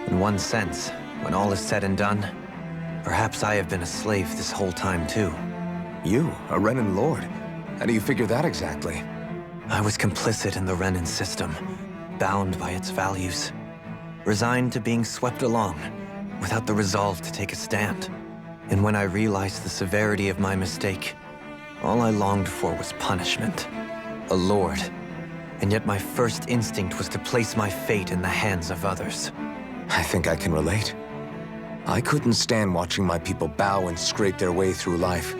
In one sense, when all is said and done, perhaps I have been a slave this whole time too. You, a Renan Lord? How do you figure that exactly? I was complicit in the Renan system, bound by its values, resigned to being swept along, without the resolve to take a stand. And when I realized the severity of my mistake, all I longed for was punishment. A lord. And yet my first instinct was to place my fate in the hands of others. I think I can relate. I couldn't stand watching my people bow and scrape their way through life,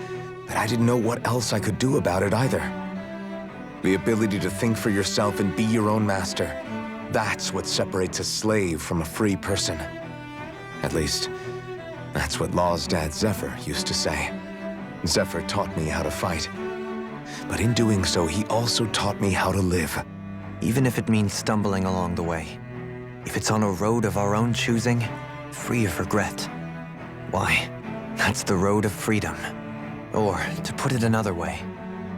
but I didn't know what else I could do about it either. The ability to think for yourself and be your own master, that's what separates a slave from a free person. At least, that's what Law's dad Zephyr used to say. Zephyr taught me how to fight. But in doing so, he also taught me how to live. Even if it means stumbling along the way. If it's on a road of our own choosing, free of regret. Why, that's the road of freedom. Or, to put it another way,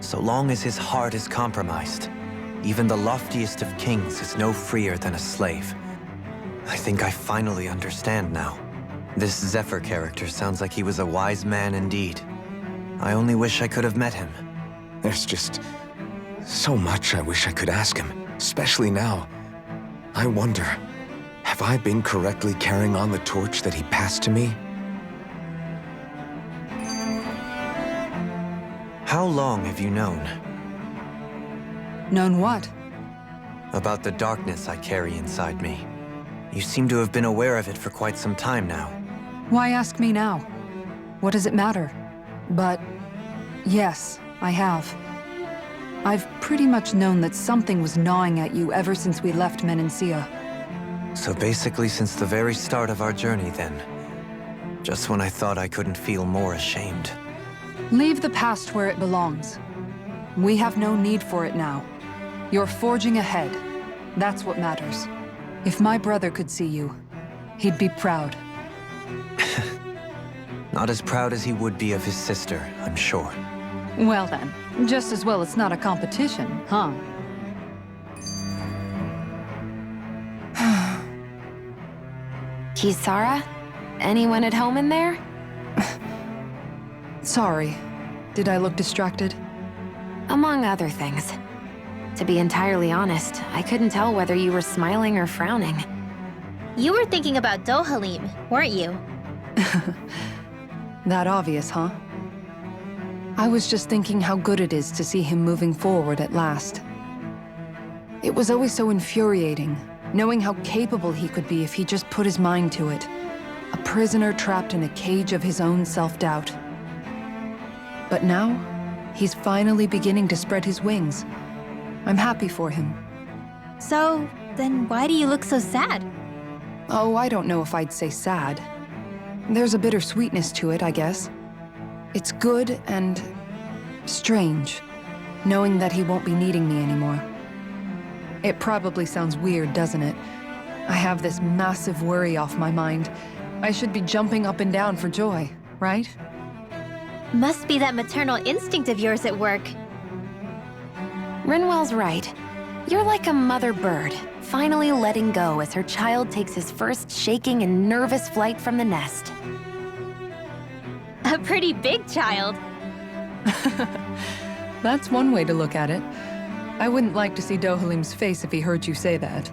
so long as his heart is compromised, even the loftiest of kings is no freer than a slave. I think I finally understand now. This Zephyr character sounds like he was a wise man indeed. I only wish I could have met him. There's just so much I wish I could ask him, especially now. I wonder, have I been correctly carrying on the torch that he passed to me? How long have you known? Known what? About the darkness I carry inside me. You seem to have been aware of it for quite some time now. Why ask me now? What does it matter? But yes, I have. I've pretty much known that something was gnawing at you ever since we left Menancia. So basically since the very start of our journey then. Just when I thought I couldn't feel more ashamed. Leave the past where it belongs. We have no need for it now. You're forging ahead. That's what matters. If my brother could see you, he'd be proud. Not as proud as he would be of his sister, I'm sure. Well then, just as well it's not a competition, huh? Kisara? Anyone at home in there? Sorry. Did I look distracted? Among other things. To be entirely honest, I couldn't tell whether you were smiling or frowning. You were thinking about Dohalim, weren't you? That obvious, huh? I was just thinking how good it is to see him moving forward at last. It was always so infuriating, knowing how capable he could be if he just put his mind to it. A prisoner trapped in a cage of his own self-doubt. But now, he's finally beginning to spread his wings. I'm happy for him. So, then why do you look so sad? Oh, I don't know if I'd say sad. There's a bittersweetness to it, I guess. It's good and strange, knowing that he won't be needing me anymore. It probably sounds weird, doesn't it? I have this massive worry off my mind. I should be jumping up and down for joy, right? Must be that maternal instinct of yours at work. Rinwell's right. You're like a mother bird, finally letting go as her child takes his first shaking and nervous flight from the nest. A pretty big child. That's one way to look at it. I wouldn't like to see Dohalim's face if he heard you say that.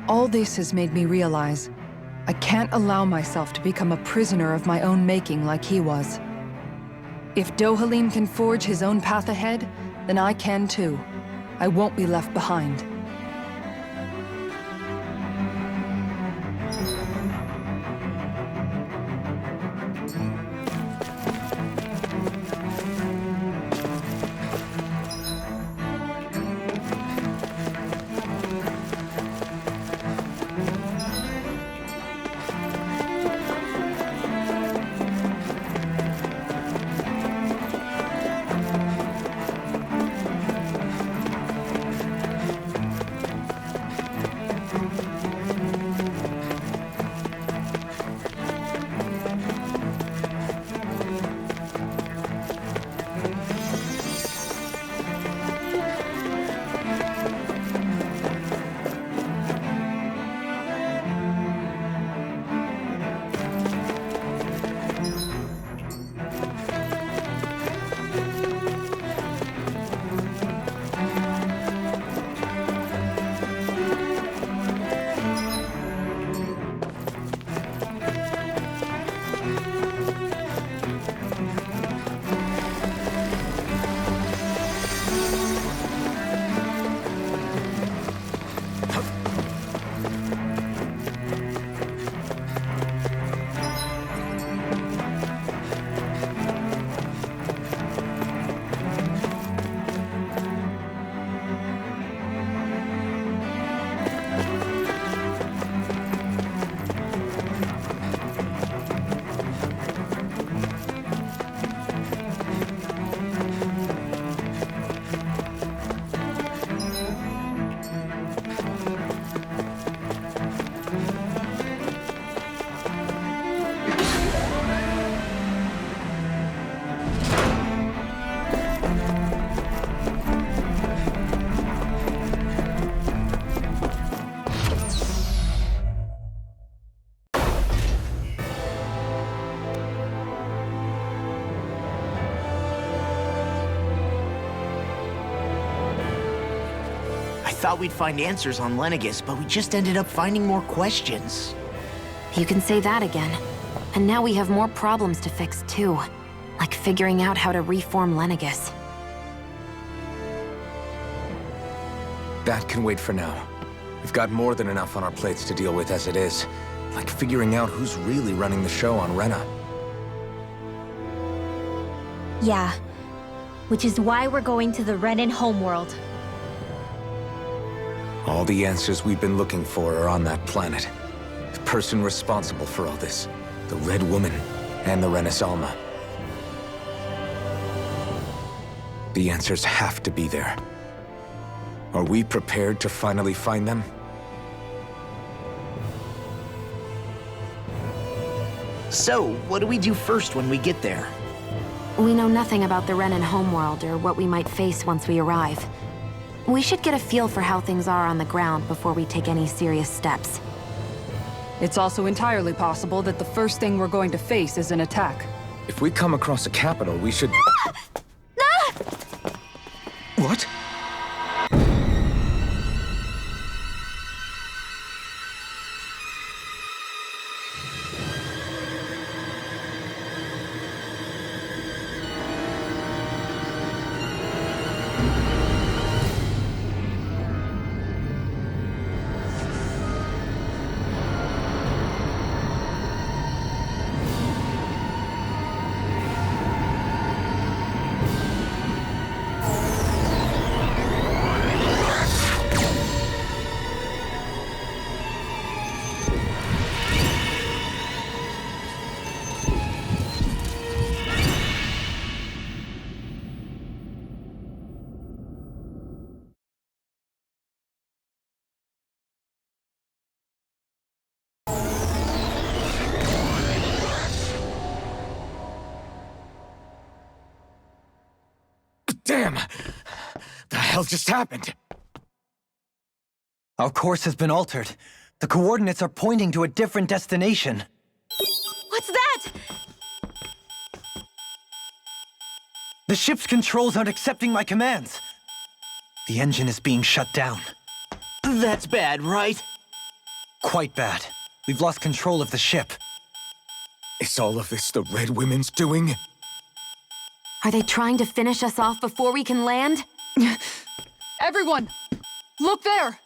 All this has made me realize I can't allow myself to become a prisoner of my own making like he was. If Dohalim can forge his own path ahead, then I can too. I won't be left behind. thought we'd find answers on Lenegis, but we just ended up finding more questions. You can say that again. And now we have more problems to fix, too. Like figuring out how to reform Lenegis. That can wait for now. We've got more than enough on our plates to deal with as it is. Like figuring out who's really running the show on Rena. Yeah. Which is why we're going to the Renan homeworld. All the answers we've been looking for are on that planet. The person responsible for all this. The Red Woman and the Renaissance. The answers have to be there. Are we prepared to finally find them? So, what do we do first when we get there? We know nothing about the Renan homeworld or what we might face once we arrive. We should get a feel for how things are on the ground before we take any serious steps. It's also entirely possible that the first thing we're going to face is an attack. If we come across a capital, we should... What? Damn! The hell just happened? Our course has been altered. The coordinates are pointing to a different destination. What's that? The ship's controls aren't accepting my commands. The engine is being shut down. That's bad, right? Quite bad. We've lost control of the ship. Is all of this the Red Women's doing? Are they trying to finish us off before we can land? Everyone! Look there!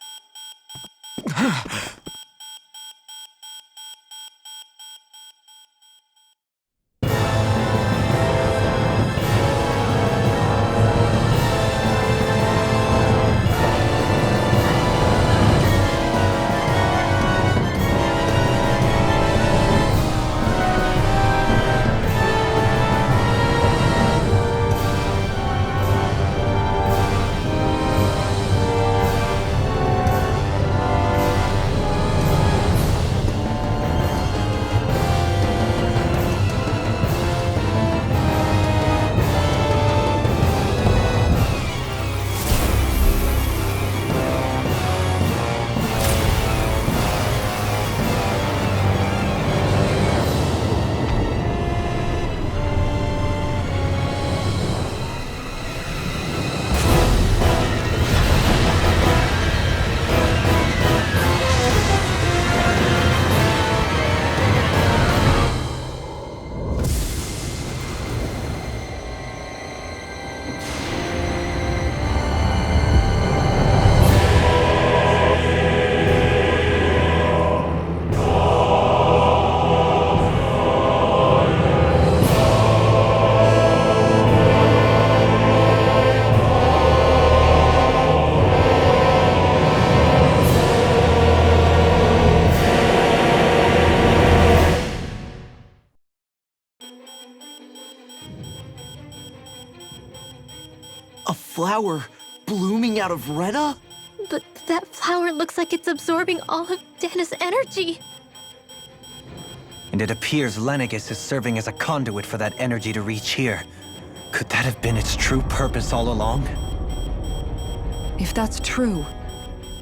A flower blooming out of Rena? But that flower looks like it's absorbing all of Dana's energy. And it appears Lenegis is serving as a conduit for that energy to reach here. Could that have been its true purpose all along? If that's true,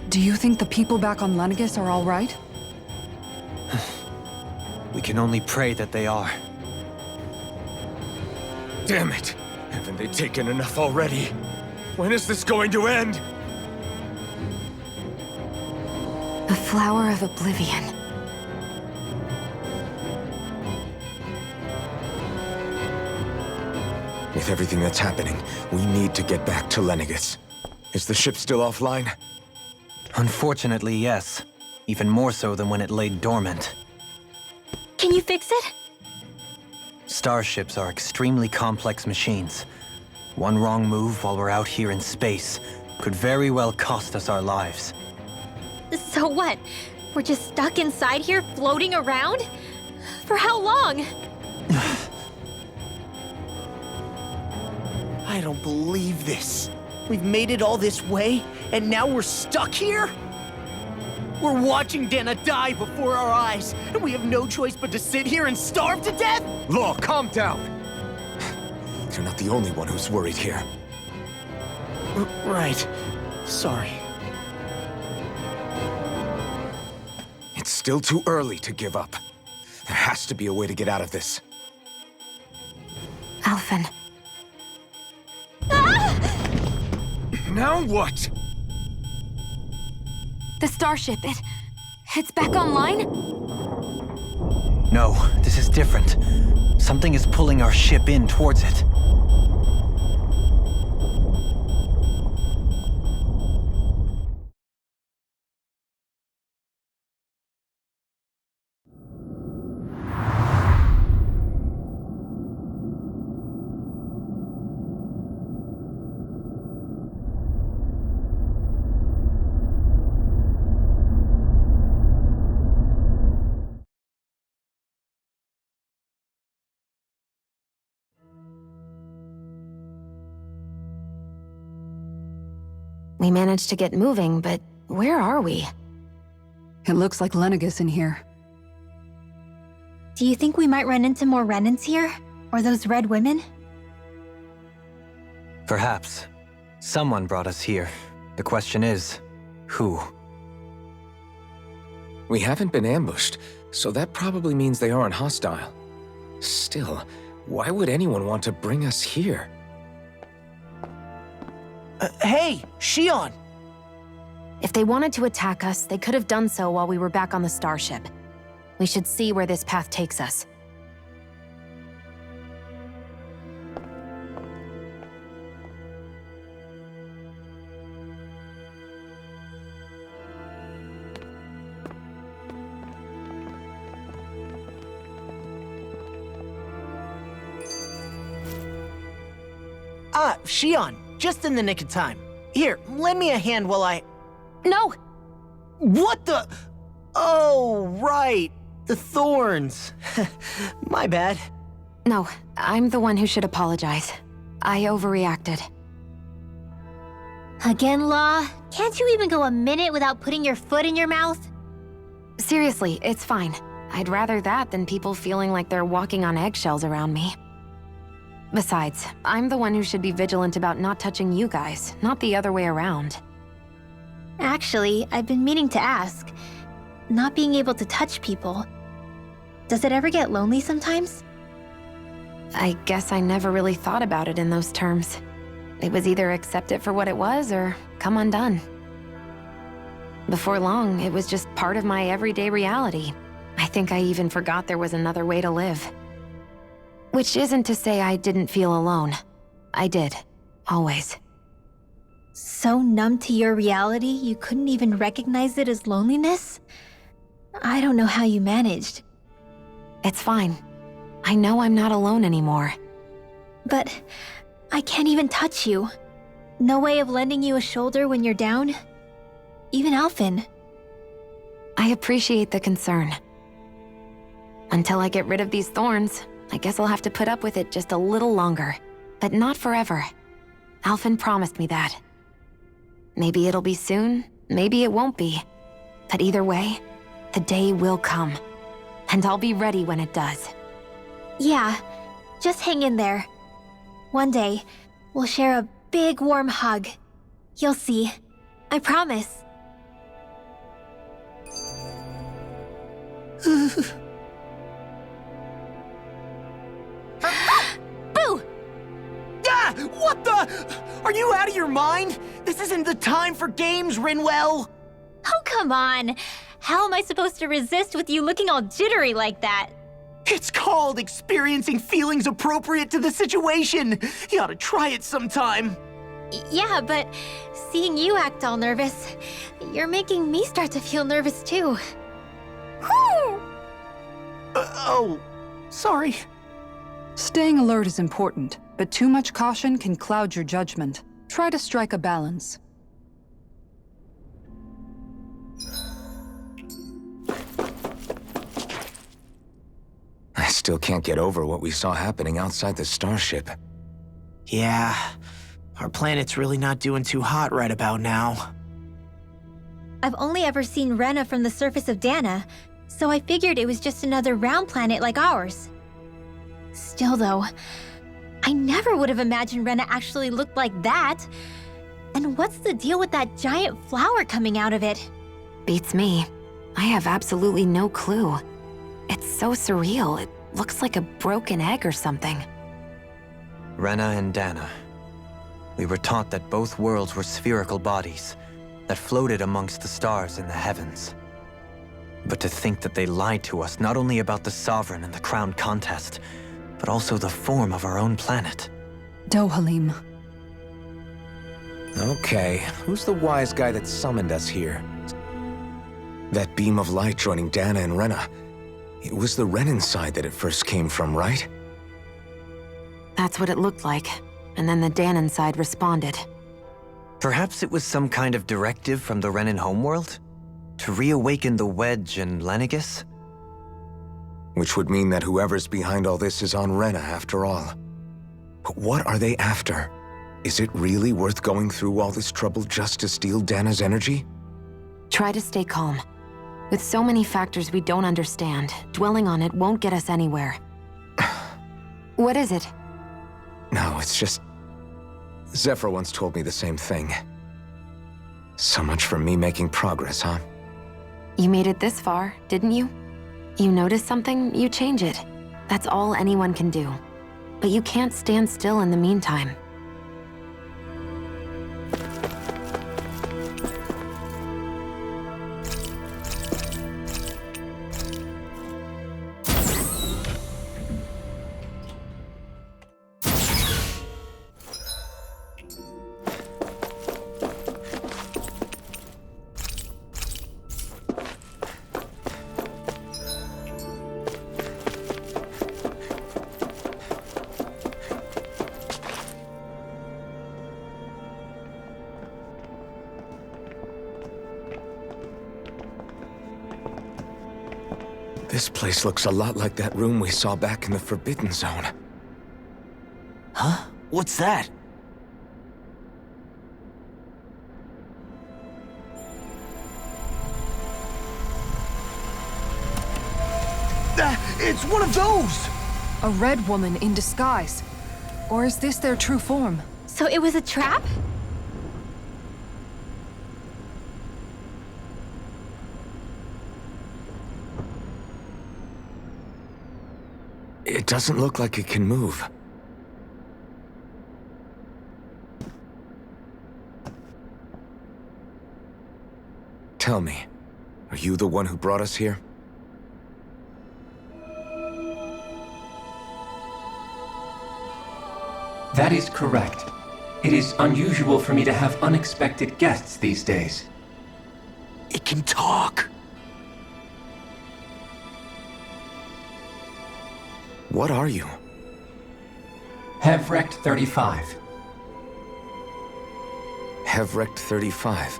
do you think the people back on Lenegis are all right? We can only pray that they are. Damn it! Haven't they taken enough already? When is this going to end? A flower of oblivion. With everything that's happening, we need to get back to Lenegis. Is the ship still offline? Unfortunately, yes. Even more so than when it lay dormant. Can you fix it? Starships are extremely complex machines. One wrong move while we're out here in space could very well cost us our lives. So what? We're just stuck inside here, floating around? For how long? I don't believe this. We've made it all this way, and now we're stuck here? We're watching Dana die before our eyes, and we have no choice but to sit here and starve to death? Law, calm down! You're not the only one who's worried here. Right. Sorry. It's still too early to give up. There has to be a way to get out of this. Alphen. Now what? The starship, it's back online? No, this is different. Something is pulling our ship in towards it. We managed to get moving, but where are we? It looks like Lenegis in here. Do you think we might run into more Renans here? Or those red women? Perhaps. Someone brought us here. The question is, who? We haven't been ambushed, so that probably means they aren't hostile. Still, why would anyone want to bring us here? Hey, Shion! If they wanted to attack us, they could have done so while we were back on the starship. We should see where this path takes us. Shion, just in the nick of time. Here, lend me a hand while I... No! What the... Oh, right. The thorns. My bad. No, I'm the one who should apologize. I overreacted. Again, Law? Can't you even go a minute without putting your foot in your mouth? Seriously, it's fine. I'd rather that than people feeling like they're walking on eggshells around me. Besides, I'm the one who should be vigilant about not touching you guys, not the other way around. Actually, I've been meaning to ask. Not being able to touch people. Does it ever get lonely sometimes? I guess I never really thought about it in those terms. It was either accept it for what it was or come undone. Before long, it was just part of my everyday reality. I think I even forgot there was another way to live. Which isn't to say I didn't feel alone. I did. Always. So numb to your reality, you couldn't even recognize it as loneliness? I don't know how you managed. It's fine. I know I'm not alone anymore. But I can't even touch you. No way of lending you a shoulder when you're down? Even Alphen. I appreciate the concern. Until I get rid of these thorns, I guess I'll have to put up with it just a little longer. But not forever. Alphen promised me that. Maybe it'll be soon, maybe it won't be. But either way, the day will come. And I'll be ready when it does. Yeah, just hang in there. One day, we'll share a big warm hug. You'll see. I promise. Boo! Ah! What the... Are you out of your mind? This isn't the time for games, Rinwell! Oh, come on. How am I supposed to resist with you looking all jittery like that? It's called experiencing feelings appropriate to the situation. You ought to try it sometime. Yeah, but seeing you act all nervous, you're making me start to feel nervous too. Oh, sorry. Staying alert is important, but too much caution can cloud your judgment. Try to strike a balance. I still can't get over what we saw happening outside the starship. Yeah, our planet's really not doing too hot right about now. I've only ever seen Rena from the surface of Dana, so I figured it was just another round planet like ours. Still though, I never would have imagined Rena actually looked like that. And what's the deal with that giant flower coming out of it? Beats me. I have absolutely no clue. It's so surreal. It looks like a broken egg or something. Rena and Dana. We were taught that both worlds were spherical bodies that floated amongst the stars in the heavens. But to think that they lied to us not only about the Sovereign and the Crown contest, but also the form of our own planet. Dohalim. Okay, who's the wise guy that summoned us here? That beam of light joining Dana and Rena. It was the Renan side that it first came from, right? That's what it looked like. And then the Danon side responded. Perhaps it was some kind of directive from the Renan homeworld? To reawaken the Wedge and Lenegis? Which would mean that whoever's behind all this is on Rena after all. But what are they after? Is it really worth going through all this trouble just to steal Dana's energy? Try to stay calm. With so many factors we don't understand, dwelling on it won't get us anywhere. What is it? No, it's just... Zephyr once told me the same thing. So much for me making progress, huh? You made it this far, didn't you? You notice something, you change it. That's all anyone can do. But you can't stand still in the meantime. This place looks a lot like that room we saw back in the Forbidden Zone. Huh? What's that? It's one of those! A red woman in disguise. Or is this their true form? So it was a trap? It doesn't look like it can move. Tell me, are you the one who brought us here? That is correct. It is unusual for me to have unexpected guests these days. It can talk. What are you? Hevrect 35. Hevrect 35.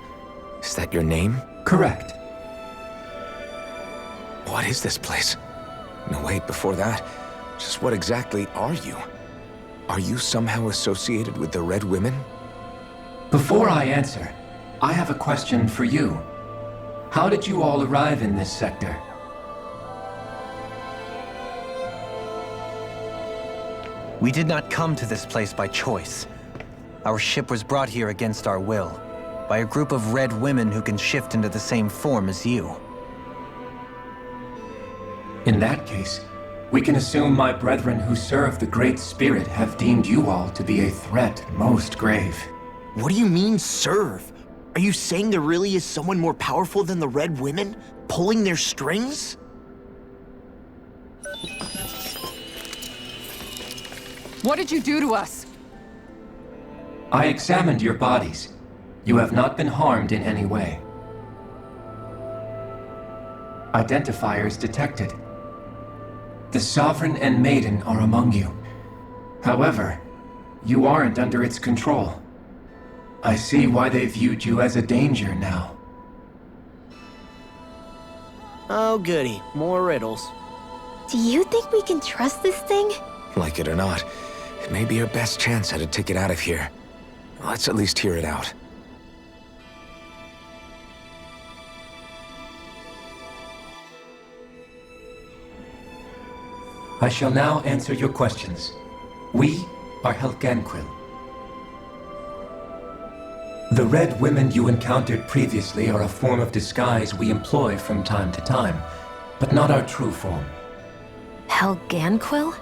Is that your name? Correct. What is this place? No, wait, before that, just what exactly are you? Are you somehow associated with the Red Women? Before I answer, I have a question for you. How did you all arrive in this sector? We did not come to this place by choice. Our ship was brought here against our will, by a group of red women who can shift into the same form as you. In that case, we can assume my brethren who serve the Great Spirit have deemed you all to be a threat most grave. What do you mean, serve? Are you saying there really is someone more powerful than the Red Women, pulling their strings? What did you do to us? I examined your bodies. You have not been harmed in any way. Identifiers detected. The Sovereign and Maiden are among you. However, you aren't under its control. I see why they viewed you as a danger now. Oh goody, more riddles. Do you think we can trust this thing? Like it or not, it may be our best chance at a ticket out of here. Let's at least hear it out. I shall now answer your questions. We are Helganquil. The Red Women you encountered previously are a form of disguise we employ from time to time, but not our true form. Helganquil?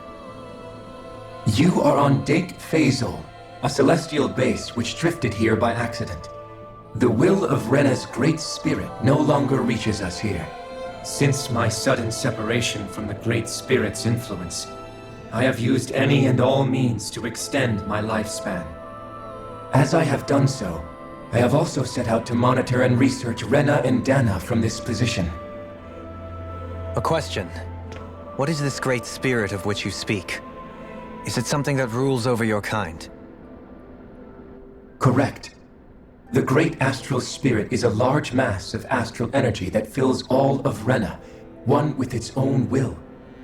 You are on Dake Phasol, a celestial base which drifted here by accident. The will of Rena's great spirit no longer reaches us here. Since my sudden separation from the Great Spirit's influence, I have used any and all means to extend my lifespan. As I have done so, I have also set out to monitor and research Rena and Dana from this position. A question. What is this great spirit of which you speak? Is it something that rules over your kind? Correct. The Great Astral Spirit is a large mass of astral energy that fills all of Rena, one with its own will,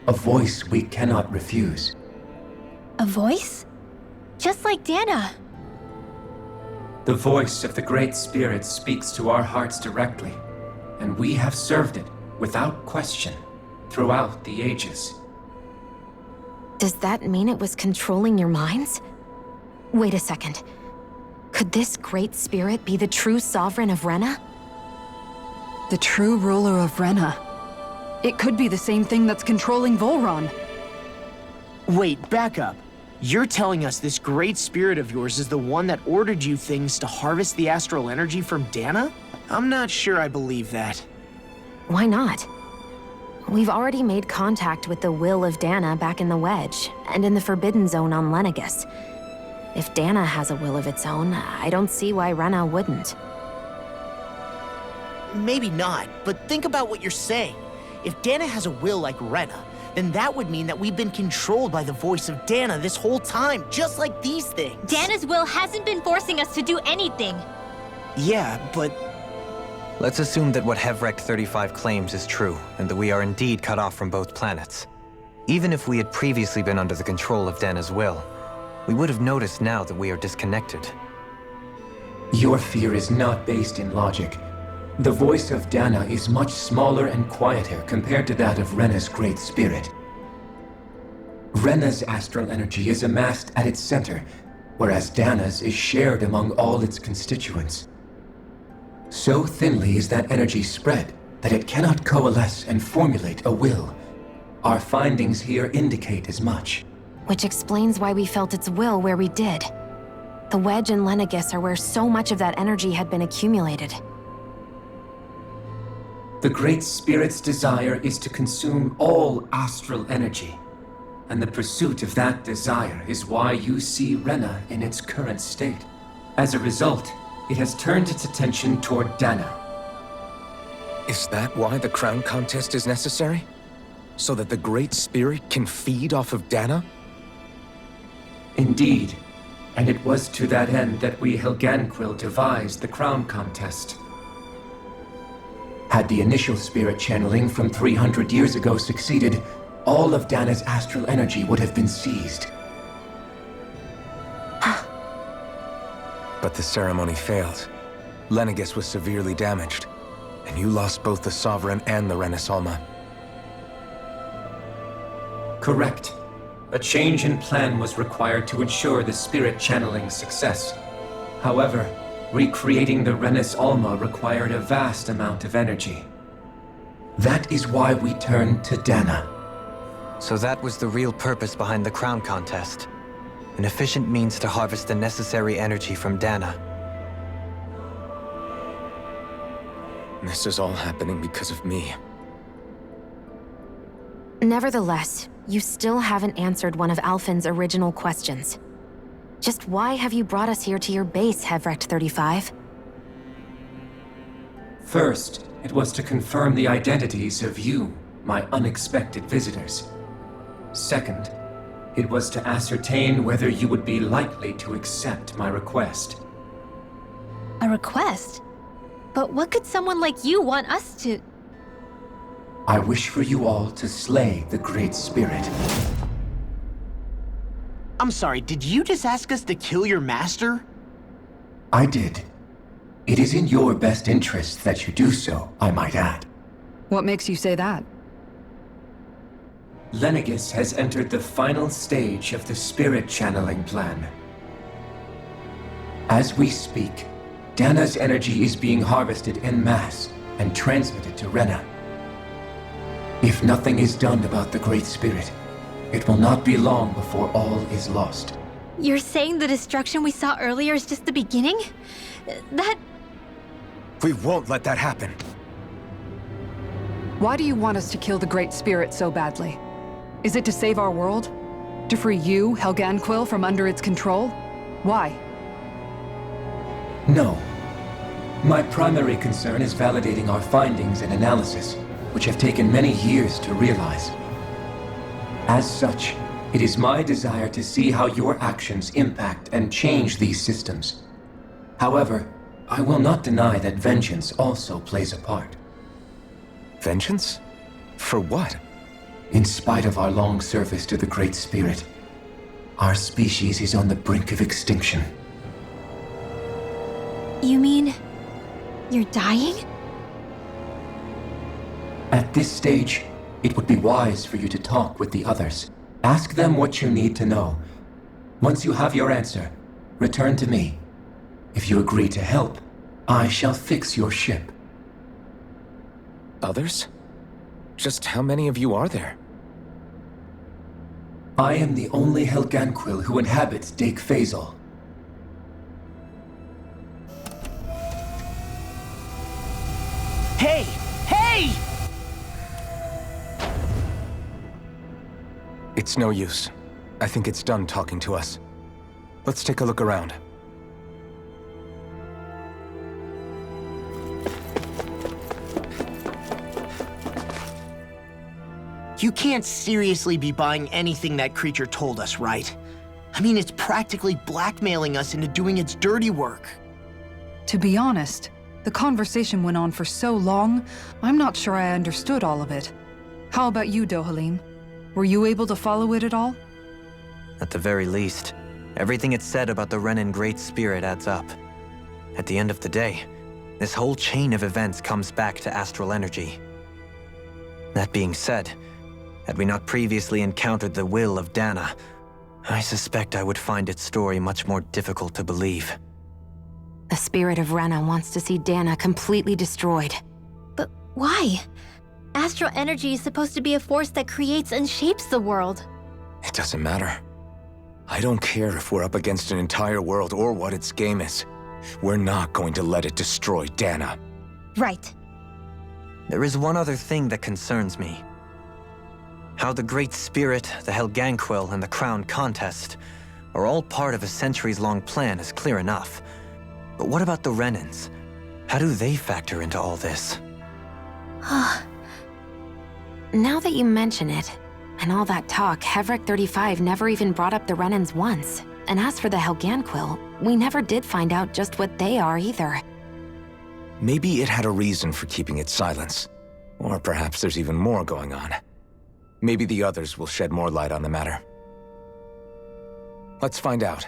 a voice we cannot refuse. A voice? Just like Dana. The voice of the Great Spirit speaks to our hearts directly, and we have served it, without question, throughout the ages. Does that mean it was controlling your minds? Wait a second. Could this Great Spirit be the true Sovereign of Rena? The true ruler of Rena. It could be the same thing that's controlling Volron. Wait, back up. You're telling us this great spirit of yours is the one that ordered you things to harvest the astral energy from Dana? I'm not sure I believe that. Why not? We've already made contact with the will of Dana back in the Wedge, and in the Forbidden Zone on Lenegus. If Dana has a will of its own, I don't see why Rena wouldn't. Maybe not, but think about what you're saying. If Dana has a will like Rena, then that would mean that we've been controlled by the voice of Dana this whole time, just like these things. Dana's will hasn't been forcing us to do anything. Yeah, but Let's assume that what Hevrek 35 claims is true, and that we are indeed cut off from both planets. Even if we had previously been under the control of Dana's will, we would have noticed now that we are disconnected. Your fear is not based in logic. The voice of Dana is much smaller and quieter compared to that of Rena's Great Spirit. Rena's astral energy is amassed at its center, whereas Dana's is shared among all its constituents. So thinly is that energy spread that it cannot coalesce and formulate a will. Our findings here indicate as much. Which explains why we felt its will where we did. The Wedge and Lenegus are where so much of that energy had been accumulated. The Great Spirit's desire is to consume all astral energy, and the pursuit of that desire is why you see Rena in its current state. As a result, it has turned its attention toward Dana. Is that why the crown contest is necessary? So that the Great Spirit can feed off of Dana? Indeed, and it was to that end that we Helganquil devised the crown contest. Had the initial spirit channeling from 300 years ago succeeded, all of Dana's astral energy would have been seized. But the ceremony failed. Lenegus was severely damaged, and you lost both the Sovereign and the Renasalma. Correct. A change in plan was required to ensure the spirit channeling's success. However, recreating the Renis Alma required a vast amount of energy. That is why we turned to Dana. So that was the real purpose behind the crown contest. An efficient means to harvest the necessary energy from Dana. This is all happening because of me. Nevertheless, you still haven't answered one of Alphen's original questions. Just why have you brought us here to your base, Hevrecht 35? First, it was to confirm the identities of you, my unexpected visitors. Second, it was to ascertain whether you would be likely to accept my request. A request? But what could someone like you want us to... I wish for you all to slay the Great Spirit. I'm sorry, did you just ask us to kill your master? I did. It is in your best interest that you do so, I might add. What makes you say that? Lenegis has entered the final stage of the spirit channeling plan. As we speak, Dana's energy is being harvested en masse and transmitted to Rena. If nothing is done about the Great Spirit, it will not be long before all is lost. You're saying the destruction we saw earlier is just the beginning? That... We won't let that happen. Why do you want us to kill the Great Spirit so badly? Is it to save our world? To free you, Helganquil, from under its control? Why? No. My primary concern is validating our findings and analysis, which have taken many years to realize. As such, it is my desire to see how your actions impact and change these systems. However, I will not deny that vengeance also plays a part. Vengeance? For what? In spite of our long service to the Great Spirit, our species is on the brink of extinction. You mean... you're dying? At this stage, it would be wise for you to talk with the others. Ask them what you need to know. Once you have your answer, return to me. If you agree to help, I shall fix your ship. Others? Just how many of you are there? I am the only Helganquil who inhabits Dake Faisal. Hey! Hey! It's no use. I think it's done talking to us. Let's take a look around. You can't seriously be buying anything that creature told us, right? I mean, it's practically blackmailing us into doing its dirty work. To be honest, the conversation went on for so long, I'm not sure I understood all of it. How about you, Dohalim? Were you able to follow it at all? At the very least, everything it said about the Renan Great Spirit adds up. At the end of the day, this whole chain of events comes back to astral energy. That being said, had we not previously encountered the will of Dana, I suspect I would find its story much more difficult to believe. The spirit of Rena wants to see Dana completely destroyed. But why? Astral energy is supposed to be a force that creates and shapes the world. It doesn't matter. I don't care if we're up against an entire world or what its game is. We're not going to let it destroy Dana. Right. There is one other thing that concerns me. How the Great Spirit, the Helganquil, and the Crown Contest are all part of a centuries-long plan is clear enough. But what about the Renans? How do they factor into all this? Now that you mention it, and all that talk, Hevrecht 35 never even brought up the Renans once. And as for the Helganquil, we never did find out just what they are either. Maybe it had a reason for keeping its silence. Or perhaps there's even more going on. Maybe the others will shed more light on the matter. Let's find out.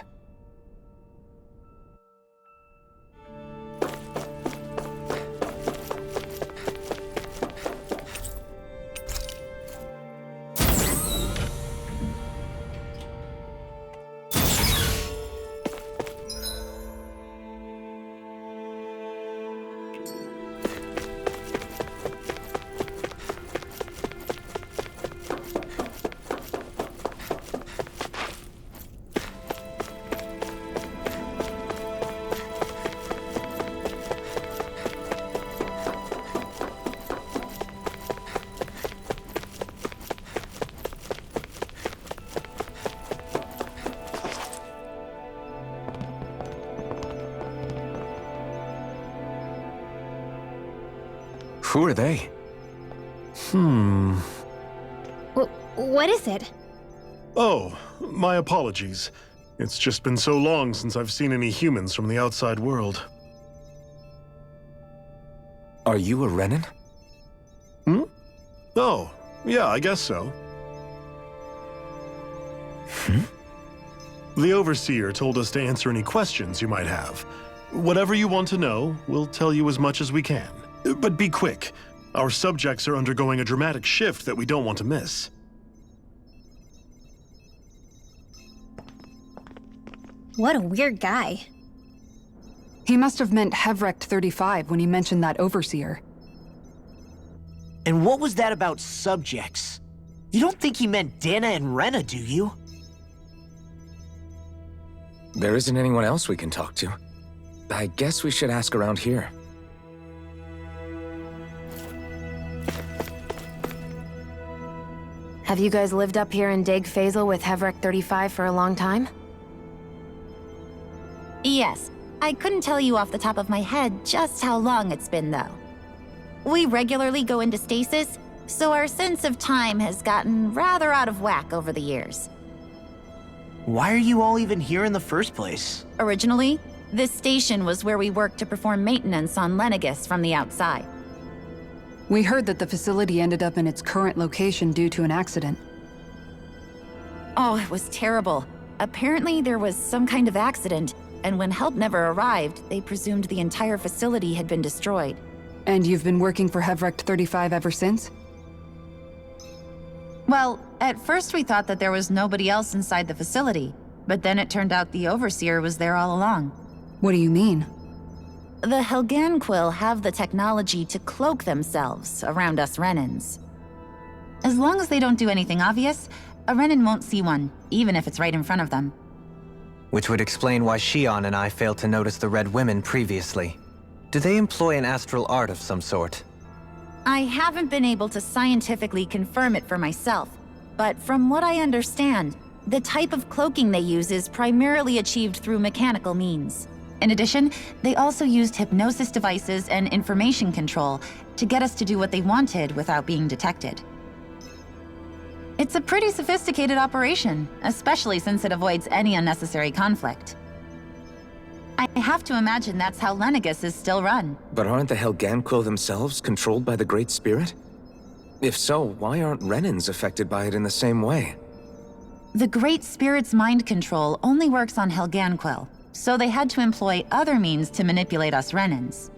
Who are they? What is it? Oh, my apologies. It's just been so long since I've seen any humans from the outside world. Are you a Renan? Oh, yeah, I guess so. The Overseer told us to answer any questions you might have. Whatever you want to know, we'll tell you as much as we can. But be quick. Our subjects are undergoing a dramatic shift that we don't want to miss. What a weird guy. He must have meant Hevrect 35 when he mentioned that Overseer. And what was that about subjects? You don't think he meant Dana and Rena, do you? There isn't anyone else we can talk to. I guess we should ask around here. Have you guys lived up here in Dig Faisal with Hevrek 35 for a long time? Yes. I couldn't tell you off the top of my head just how long it's been, though. We regularly go into stasis, so our sense of time has gotten rather out of whack over the years. Why are you all even here in the first place? Originally, this station was where we worked to perform maintenance on Lenegis from the outside. We heard that the facility ended up in its current location due to an accident. Oh, it was terrible. Apparently there was some kind of accident, and when help never arrived, they presumed the entire facility had been destroyed. And you've been working for Hevrect 35 ever since? Well, at first we thought that there was nobody else inside the facility, but then it turned out the Overseer was there all along. What do you mean? The Helganquil have the technology to cloak themselves around us Renans. As long as they don't do anything obvious, a Renan won't see one, even if it's right in front of them. Which would explain why Shion and I failed to notice the Red Women previously. Do they employ an astral art of some sort? I haven't been able to scientifically confirm it for myself, but from what I understand, the type of cloaking they use is primarily achieved through mechanical means. In addition, they also used hypnosis devices and information control to get us to do what they wanted without being detected. It's a pretty sophisticated operation, especially since it avoids any unnecessary conflict. I have to imagine that's how Lenegis is still run. But aren't the Helganquil themselves controlled by the Great Spirit? If so, why aren't Renans affected by it in the same way? The Great Spirit's mind control only works on Helganquil, so they had to employ other means to manipulate us Renans.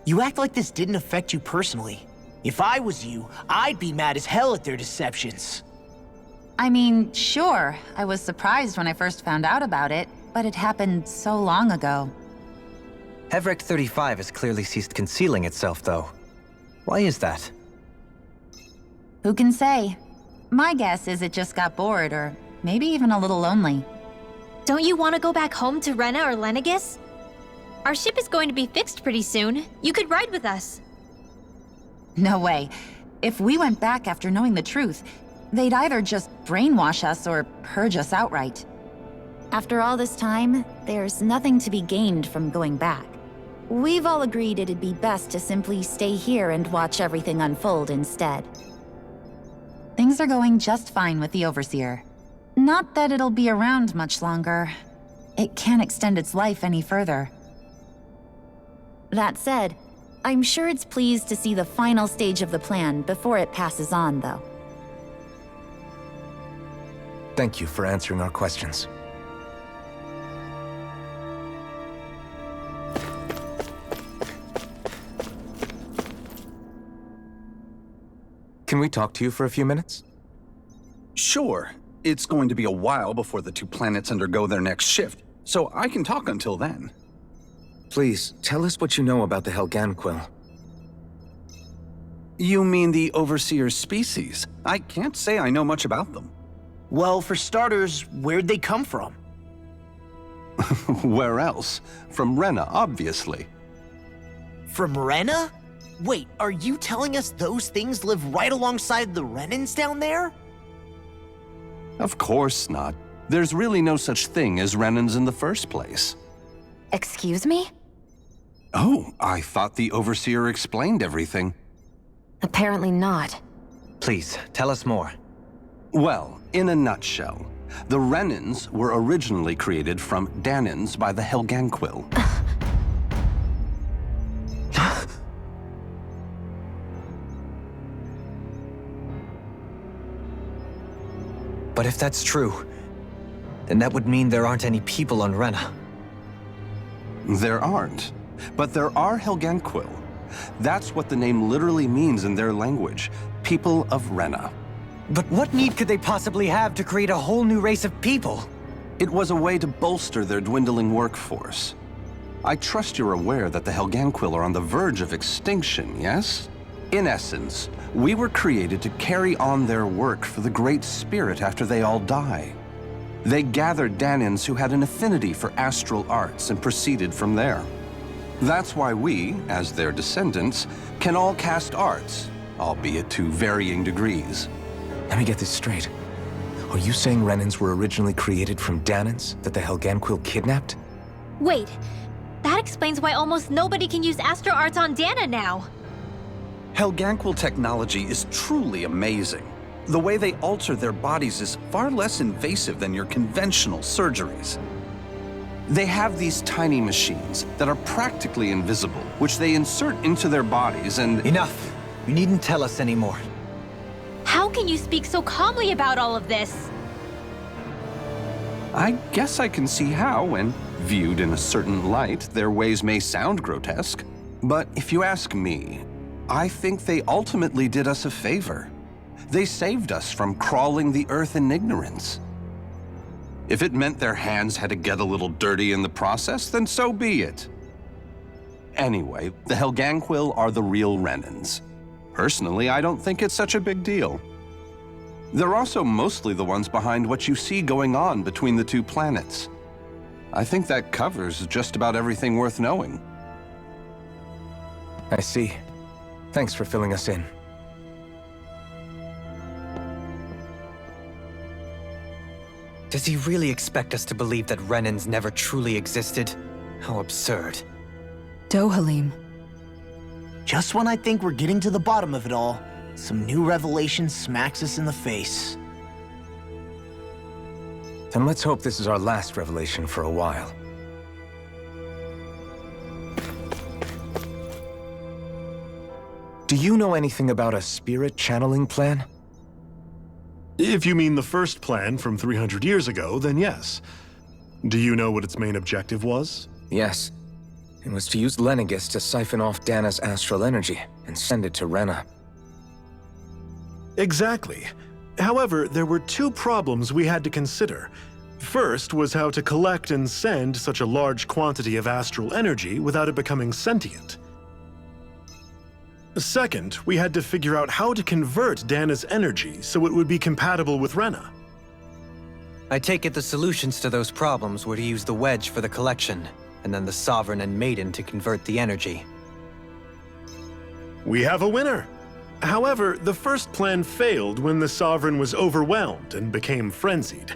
You act like this didn't affect you personally. If I was you, I'd be mad as hell at their deceptions. I mean, sure, I was surprised when I first found out about it, but it happened so long ago. Hevrek 35 has clearly ceased concealing itself, though. Why is that? Who can say? My guess is it just got bored, or maybe even a little lonely. Don't you want to go back home to Rena or Lenegis? Our ship is going to be fixed pretty soon. You could ride with us. No way. If we went back after knowing the truth, they'd either just brainwash us or purge us outright. After all this time, there's nothing to be gained from going back. We've all agreed it'd be best to simply stay here and watch everything unfold instead. Things are going just fine with the Overseer. Not that it'll be around much longer. It can't extend its life any further. That said, I'm sure it's pleased to see the final stage of the plan before it passes on, though. Thank you for answering our questions. Can we talk to you for a few minutes? Sure. It's going to be a while before the two planets undergo their next shift, so I can talk until then. Please, tell us what you know about the Helganquil. You mean the Overseer's species? I can't say I know much about them. Well, for starters, where'd they come from? Where else? From Rena, obviously. From Rena? Wait, are you telling us those things live right alongside the Renans down there? Of course not. There's really no such thing as Renans in the first place. Excuse me? Oh, I thought the Overseer explained everything. Apparently not. Please, tell us more. Well, in a nutshell, the Renans were originally created from Danans by the Helganquil. But if that's true, then that would mean there aren't any people on Rena. There aren't, but there are Helganquil. That's what the name literally means in their language, people of Rena. But what need could they possibly have to create a whole new race of people? It was a way to bolster their dwindling workforce. I trust you're aware that the Helganquil are on the verge of extinction, yes? In essence, we were created to carry on their work for the Great Spirit after they all die. They gathered Danans who had an affinity for astral arts and proceeded from there. That's why we, as their descendants, can all cast arts, albeit to varying degrees. Let me get this straight. Are you saying Renans were originally created from Danans that the Helganquil kidnapped? Wait, that explains why almost nobody can use astro arts on Dana now. Helganquil technology is truly amazing. The way they alter their bodies is far less invasive than your conventional surgeries. They have these tiny machines that are practically invisible, which they insert into their bodies and— Enough! You needn't tell us anymore. How can you speak so calmly about all of this? I guess I can see how, when viewed in a certain light, their ways may sound grotesque. But if you ask me, I think they ultimately did us a favor. They saved us from crawling the earth in ignorance. If it meant their hands had to get a little dirty in the process, then so be it. Anyway, the Helganquil are the real Renans. Personally, I don't think it's such a big deal. They're also mostly the ones behind what you see going on between the two planets. I think that covers just about everything worth knowing. I see. Thanks for filling us in. Does he really expect us to believe that Renans never truly existed? How absurd. Dohalim. Just when I think we're getting to the bottom of it all, some new revelation smacks us in the face. Then let's hope this is our last revelation for a while. Do you know anything about a spirit channeling plan? If you mean the first plan from 300 years ago, then yes. Do you know what its main objective was? Yes. It was to use Lenegis to siphon off Dana's astral energy and send it to Rena. Exactly. However, there were two problems we had to consider. First was how to collect and send such a large quantity of astral energy without it becoming sentient. Second, we had to figure out how to convert Dana's energy so it would be compatible with Rena. I take it the solutions to those problems were to use the wedge for the collection, and then the Sovereign and Maiden to convert the energy. We have a winner! However, the first plan failed when the Sovereign was overwhelmed and became frenzied.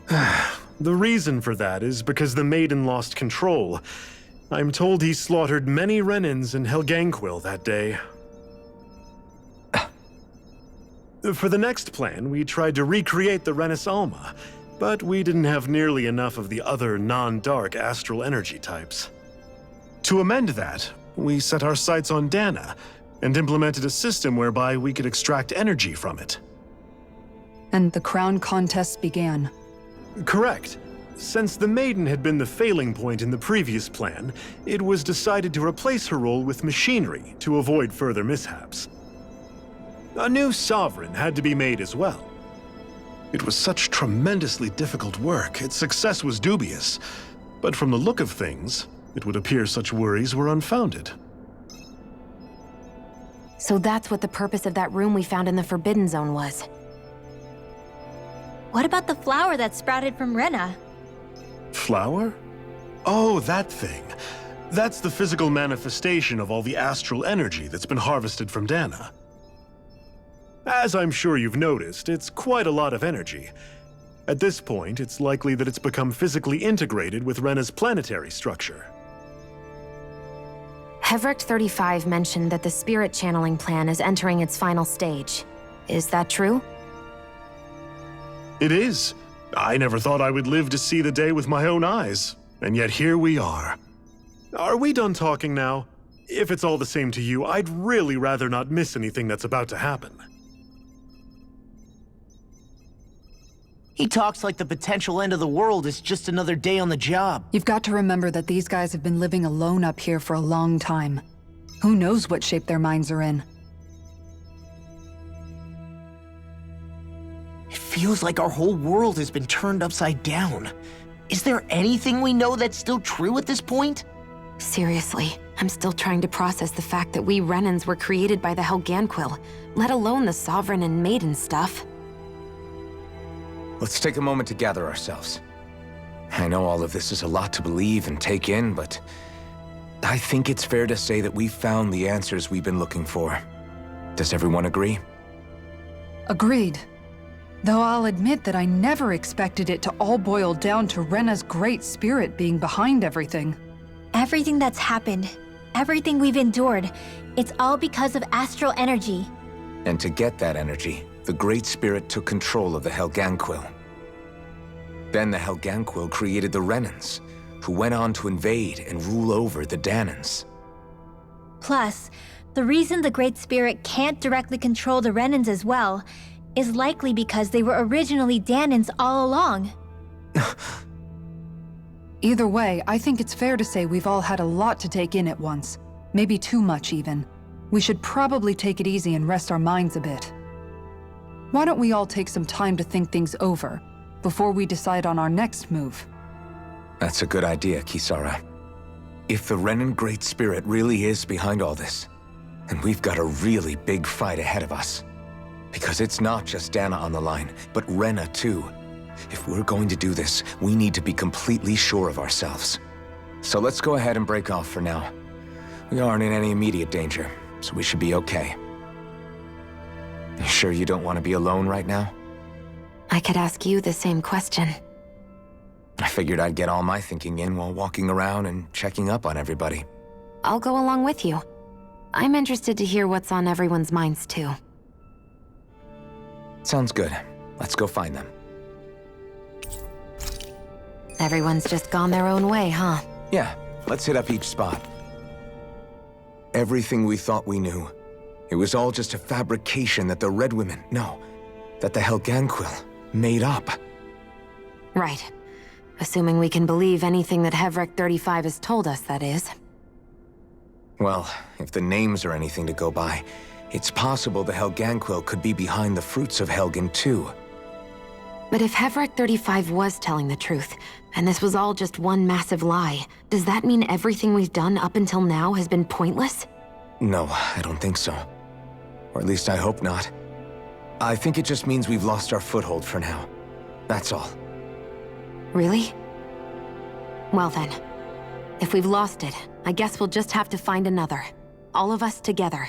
The reason for that is because the Maiden lost control. I'm told he slaughtered many Renans and Helganquil that day. For the next plan, we tried to recreate the Renis Alma, but we didn't have nearly enough of the other non-dark astral energy types. To amend that, we set our sights on Dana and implemented a system whereby we could extract energy from it. And the crown contest began. Correct. Since the Maiden had been the failing point in the previous plan, it was decided to replace her role with machinery to avoid further mishaps. A new Sovereign had to be made as well. It was such tremendously difficult work, its success was dubious. But from the look of things, it would appear such worries were unfounded. So that's what the purpose of that room we found in the Forbidden Zone was. What about the flower that sprouted from Rena? Flower? Oh, that thing. That's the physical manifestation of all the astral energy that's been harvested from Dana. As I'm sure you've noticed, it's quite a lot of energy. At this point, it's likely that it's become physically integrated with Rena's planetary structure. Hevric 35 mentioned that the spirit channeling plan is entering its final stage. Is that true? It is. I never thought I would live to see the day with my own eyes, and yet here we are. Are we done talking now? If it's all the same to you, I'd really rather not miss anything that's about to happen. He talks like the potential end of the world is just another day on the job. You've got to remember that these guys have been living alone up here for a long time. Who knows what shape their minds are in? It feels like our whole world has been turned upside down. Is there anything we know that's still true at this point? Seriously, I'm still trying to process the fact that we Renans were created by the Helganquil, let alone the Sovereign and Maiden stuff. Let's take a moment to gather ourselves. I know all of this is a lot to believe and take in, but I think it's fair to say that we've found the answers we've been looking for. Does everyone agree? Agreed. Though I'll admit that I never expected it to all boil down to Rena's great spirit being behind everything. Everything that's happened, everything we've endured, it's all because of astral energy. And to get that energy, the Great Spirit took control of the Helganquil. Then the Helganquil created the Renans, who went on to invade and rule over the Danans. Plus, the reason the Great Spirit can't directly control the Renans as well is likely because they were originally Danans all along. Either way, I think it's fair to say we've all had a lot to take in at once. Maybe too much, even. We should probably take it easy and rest our minds a bit. Why don't we all take some time to think things over, before we decide on our next move? That's a good idea, Kisara. If the Renan Great Spirit really is behind all this, then we've got a really big fight ahead of us. Because it's not just Dana on the line, but Rena too. If we're going to do this, we need to be completely sure of ourselves. So let's go ahead and break off for now. We aren't in any immediate danger, so we should be okay. You sure you don't want to be alone right now? I could ask you the same question. I figured I'd get all my thinking in while walking around and checking up on everybody. I'll go along with you. I'm interested to hear what's on everyone's minds too. Sounds good. Let's go find them. Everyone's just gone their own way, huh? Yeah, let's hit up each spot. Everything we thought we knew, it was all just a fabrication that the Red Women, no, that the Helganquil made up. Right. Assuming we can believe anything that Hevric 35 has told us, that is. Well, if the names are anything to go by, it's possible the Helganquil could be behind the fruits of Helgen too. But if Hevric 35 was telling the truth, and this was all just one massive lie, does that mean everything we've done up until now has been pointless? No, I don't think so. Or at least I hope not. I think it just means we've lost our foothold for now. That's all. Really? Well then, if we've lost it, I guess we'll just have to find another. All of us together.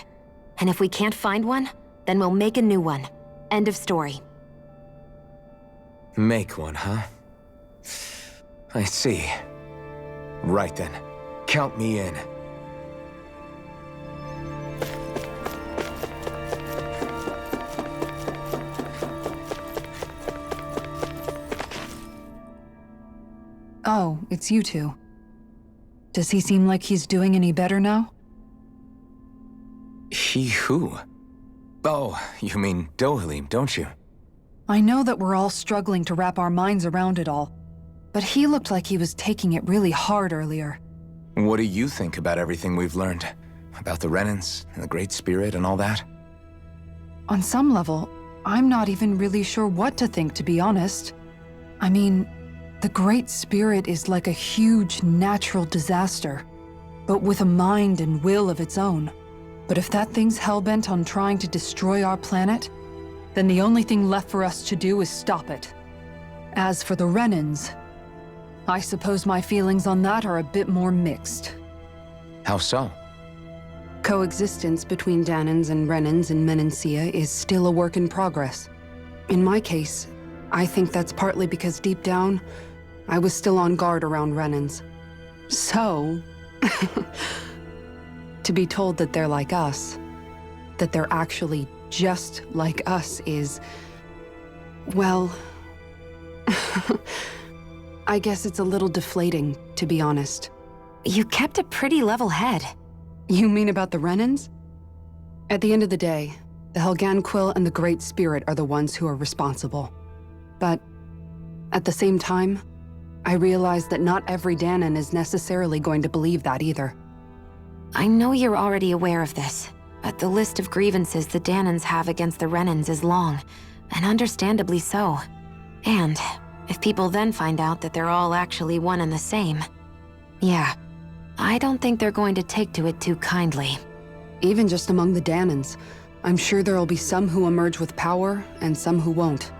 And if we can't find one, then we'll make a new one. End of story. Make one, huh? I see. Right then. Count me in. Oh, it's you two. Does he seem like he's doing any better now? He who? Oh, you mean Dohalim, don't you? I know that we're all struggling to wrap our minds around it all, but he looked like he was taking it really hard earlier. What do you think about everything we've learned? About the Renans and the Great Spirit and all that? On some level, I'm not even really sure what to think, to be honest. I mean, the Great Spirit is like a huge natural disaster, but with a mind and will of its own. But if that thing's hellbent on trying to destroy our planet, then the only thing left for us to do is stop it. As for the Renans, I suppose my feelings on that are a bit more mixed. How so? Coexistence between Danans and Renans in Menancia is still a work in progress. In my case, I think that's partly because deep down, I was still on guard around Renans. So, To be told that they're like us, that they're actually just like us is... well... I guess it's a little deflating, to be honest. You kept a pretty level head. You mean about the Renans? At the end of the day, the Helganquil and the Great Spirit are the ones who are responsible. But at the same time, I realize that not every Danan is necessarily going to believe that either. I know you're already aware of this, but the list of grievances the Danans have against the Renans is long, and understandably so. And if people then find out that they're all actually one and the same, yeah, I don't think they're going to take to it too kindly. Even just among the Danans, I'm sure there'll be some who emerge with power and some who won't.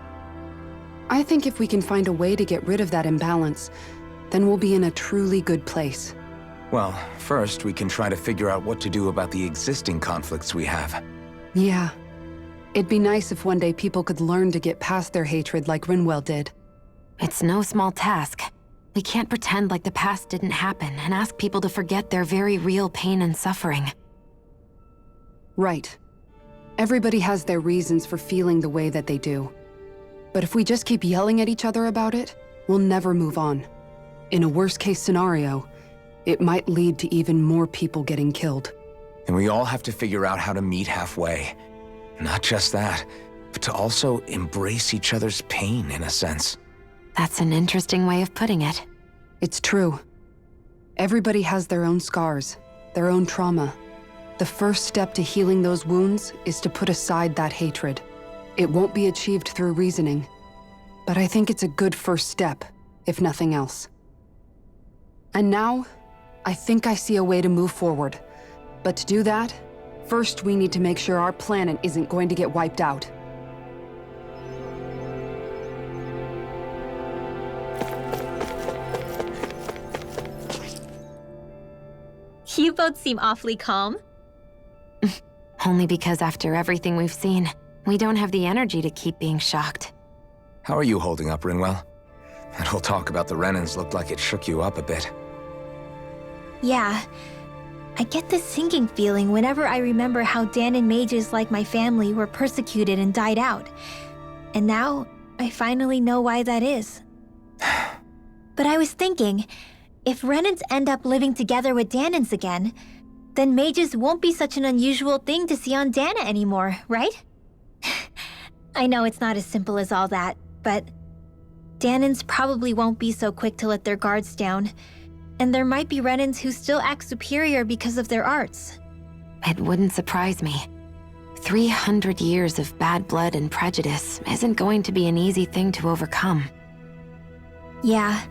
I think if we can find a way to get rid of that imbalance, then we'll be in a truly good place. Well, first we can try to figure out what to do about the existing conflicts we have. Yeah. It'd be nice if one day people could learn to get past their hatred like Rinwell did. It's no small task. We can't pretend like the past didn't happen and ask people to forget their very real pain and suffering. Right. Everybody has their reasons for feeling the way that they do. But if we just keep yelling at each other about it, we'll never move on. In a worst-case scenario, it might lead to even more people getting killed. And we all have to figure out how to meet halfway. Not just that, but to also embrace each other's pain, in a sense. That's an interesting way of putting it. It's true. Everybody has their own scars, their own trauma. The first step to healing those wounds is to put aside that hatred. It won't be achieved through reasoning, but I think it's a good first step, if nothing else. And now, I think I see a way to move forward. But to do that, first we need to make sure our planet isn't going to get wiped out. You both seem awfully calm. Only because after everything we've seen, we don't have the energy to keep being shocked. How are you holding up, Rinwell? That whole talk about the Renans looked like it shook you up a bit. Yeah. I get this sinking feeling whenever I remember how Danan mages like my family were persecuted and died out. And now, I finally know why that is. But I was thinking, if Renans end up living together with Danans again, then mages won't be such an unusual thing to see on Dana anymore, right? I know it's not as simple as all that, but Danans probably won't be so quick to let their guards down, and there might be Renans who still act superior because of their arts. It wouldn't surprise me. 300 years of bad blood and prejudice isn't going to be an easy thing to overcome. Yeah,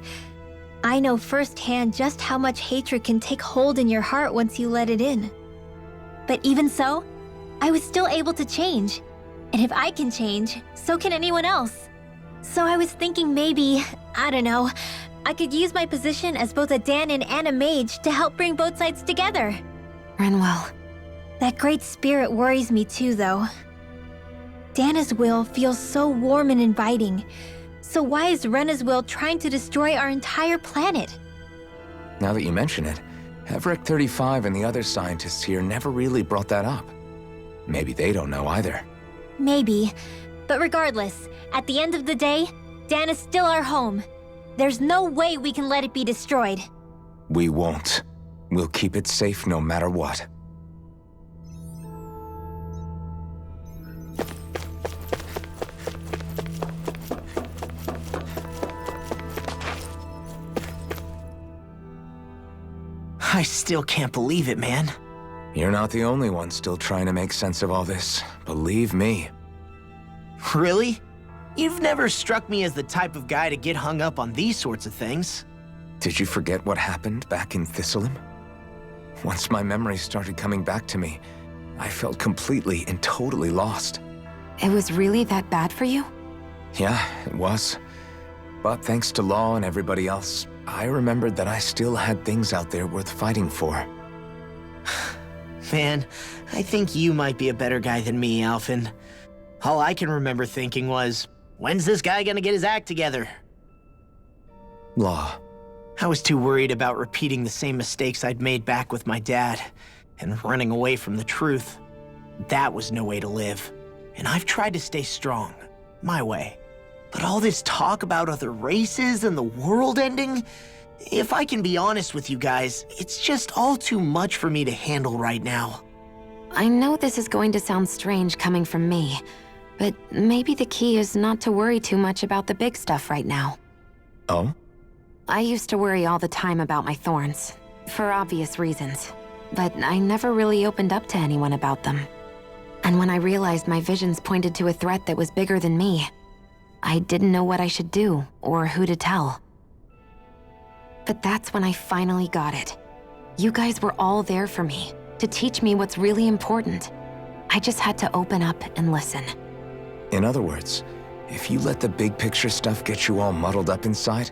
I know firsthand just how much hatred can take hold in your heart once you let it in. But even so, I was still able to change. And if I can change, so can anyone else. So I was thinking maybe, I don't know, I could use my position as both a Danan and a mage to help bring both sides together. Rinwell. That great spirit worries me too, though. Dana's will feels so warm and inviting. So why is Rena's will trying to destroy our entire planet? Now that you mention it, Everett 35 and the other scientists here never really brought that up. Maybe they don't know either. Maybe. But regardless, at the end of the day, Dana's still our home. There's no way we can let it be destroyed. We won't. We'll keep it safe no matter what. I still can't believe it, man. You're not the only one still trying to make sense of all this. Believe me. Really? You've never struck me as the type of guy to get hung up on these sorts of things. Did you forget what happened back in Thistleum? Once my memories started coming back to me, I felt completely and totally lost. It was really that bad for you? Yeah, it was. But thanks to Law and everybody else, I remembered that I still had things out there worth fighting for. Man, I think you might be a better guy than me, Alphen. All I can remember thinking was, when's this guy gonna get his act together? Law. I was too worried about repeating the same mistakes I'd made back with my dad. and running away from the truth. That was no way to live. And I've tried to stay strong, my way. But all this talk about other races and the world ending, if I can be honest with you guys, it's just all too much for me to handle right now. I know this is going to sound strange coming from me, but maybe the key is not to worry too much about the big stuff right now. Oh? I used to worry all the time about my thorns, for obvious reasons, but I never really opened up to anyone about them. And when I realized my visions pointed to a threat that was bigger than me, I didn't know what I should do or who to tell. But that's when I finally got it. You guys were all there for me, to teach me what's really important. I just had to open up and listen. In other words, if you let the big picture stuff get you all muddled up inside,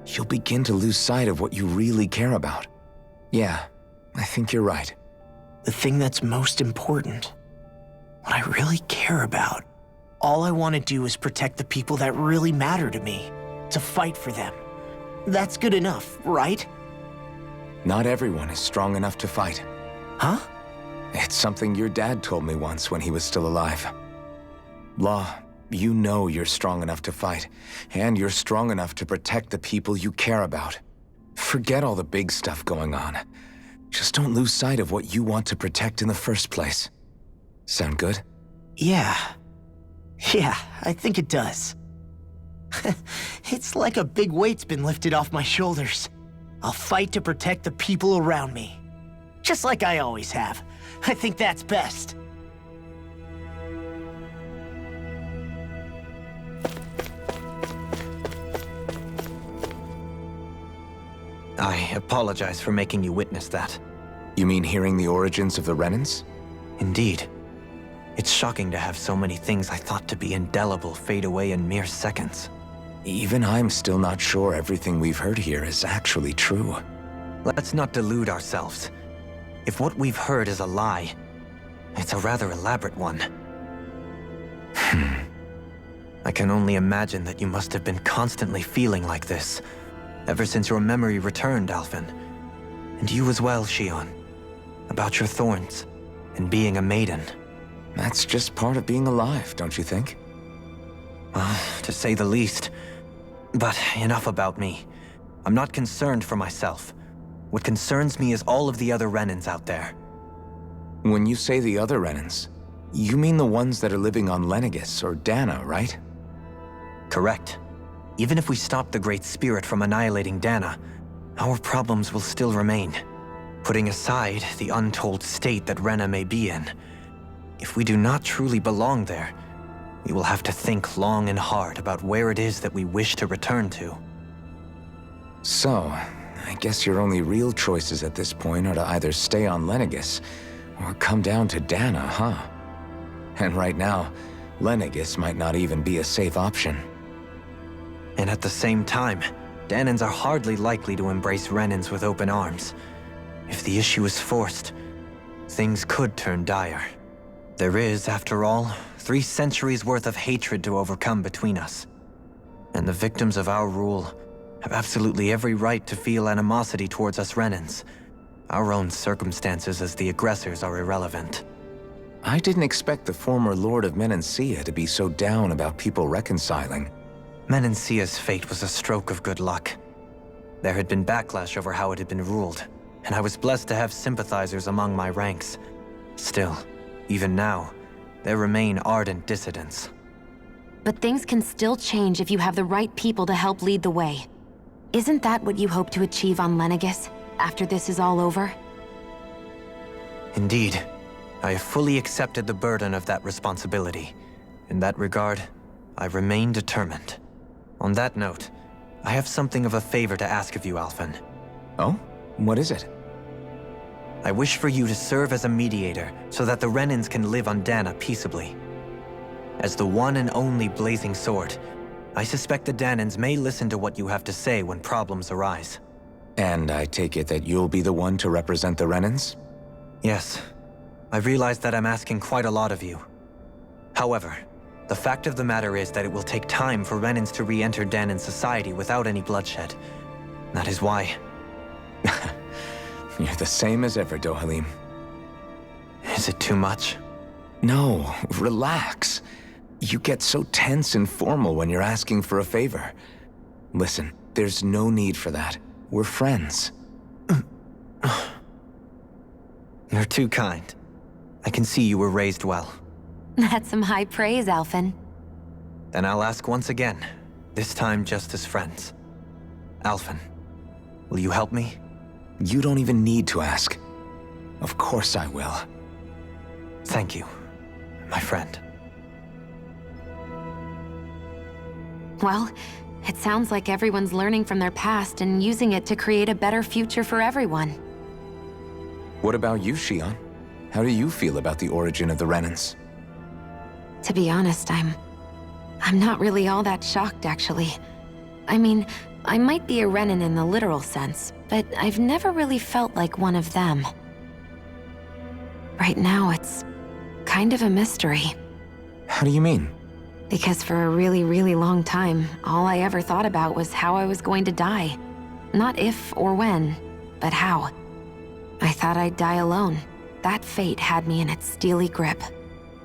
you'll begin to lose sight of what you really care about. Yeah, I think you're right. The thing that's most important, what I really care about, all I want to do is protect the people that really matter to me, to fight for them. That's good enough, right? Not everyone is strong enough to fight. Huh? It's something your dad told me once when he was still alive. Law, you know you're strong enough to fight, and you're strong enough to protect the people you care about. Forget all the big stuff going on. Just don't lose sight of what you want to protect in the first place. Sound good? Yeah, I think it does. It's like a big weight's been lifted off my shoulders. I'll fight to protect the people around me. Just like I always have. I think that's best. I apologize for making you witness that. You mean hearing the origins of the Renans? Indeed. It's shocking to have so many things I thought to be indelible fade away in mere seconds. Even I'm still not sure everything we've heard here is actually true. Let's not delude ourselves. If what we've heard is a lie, it's a rather elaborate one. I can only imagine that you must have been constantly feeling like this, ever since your memory returned, Alphen. And you as well, Shion. About your thorns, and being a maiden. That's just part of being alive, don't you think? Well, to say the least. But enough about me. I'm not concerned for myself. What concerns me is all of the other Renans out there. When you say the other Renans, you mean the ones that are living on Lenegis or Dana, right? Correct. Even if we stop the Great Spirit from annihilating Dana, our problems will still remain. Putting aside the untold state that Rena may be in, if we do not truly belong there, we will have to think long and hard about where it is that we wish to return to. So, I guess your only real choices at this point are to either stay on Lenegis or come down to Dana, huh? And right now, Lenegis might not even be a safe option. And at the same time, Danans are hardly likely to embrace Renans with open arms. If the issue is forced, things could turn dire. There is, after all, 3 centuries worth of hatred to overcome between us. And the victims of our rule have absolutely every right to feel animosity towards us Renans. Our own circumstances as the aggressors are irrelevant. I didn't expect the former Lord of Menancia to be so down about people reconciling. Menancia's fate was a stroke of good luck. There had been backlash over how it had been ruled, and I was blessed to have sympathizers among my ranks. Still, even now, there remain ardent dissidents. But things can still change if you have the right people to help lead the way. Isn't that what you hope to achieve on Lenegis, after this is all over? Indeed. I have fully accepted the burden of that responsibility. In that regard, I remain determined. On that note, I have something of a favor to ask of you, Alphen. Oh? What is it? I wish for you to serve as a mediator so that the Renans can live on Dana peaceably. As the one and only Blazing Sword, I suspect the Danans may listen to what you have to say when problems arise. And I take it that you'll be the one to represent the Renans? Yes. I realize that I'm asking quite a lot of you. However, the fact of the matter is that it will take time for Renans to re-enter Danan society without any bloodshed. That is why. You're the same as ever, Dohalim. Is it too much? No, relax. You get so tense and formal when you're asking for a favor. Listen, there's no need for that. We're friends. You're too kind. I can see you were raised well. That's some high praise, Alphen. Then I'll ask once again, this time just as friends. Alphen, will you help me? You don't even need to ask. Of course I will. Thank you, my friend. Well, it sounds like everyone's learning from their past and using it to create a better future for everyone. What about you, Xion? How do you feel about the origin of the Renans? To be honest, I'm not really all that shocked, actually. I mean, I might be a Renan in the literal sense, but I've never really felt like one of them. Right now, it's kind of a mystery. How do you mean? Because for a really, really long time, all I ever thought about was how I was going to die. Not if or when, but how. I thought I'd die alone. That fate had me in its steely grip.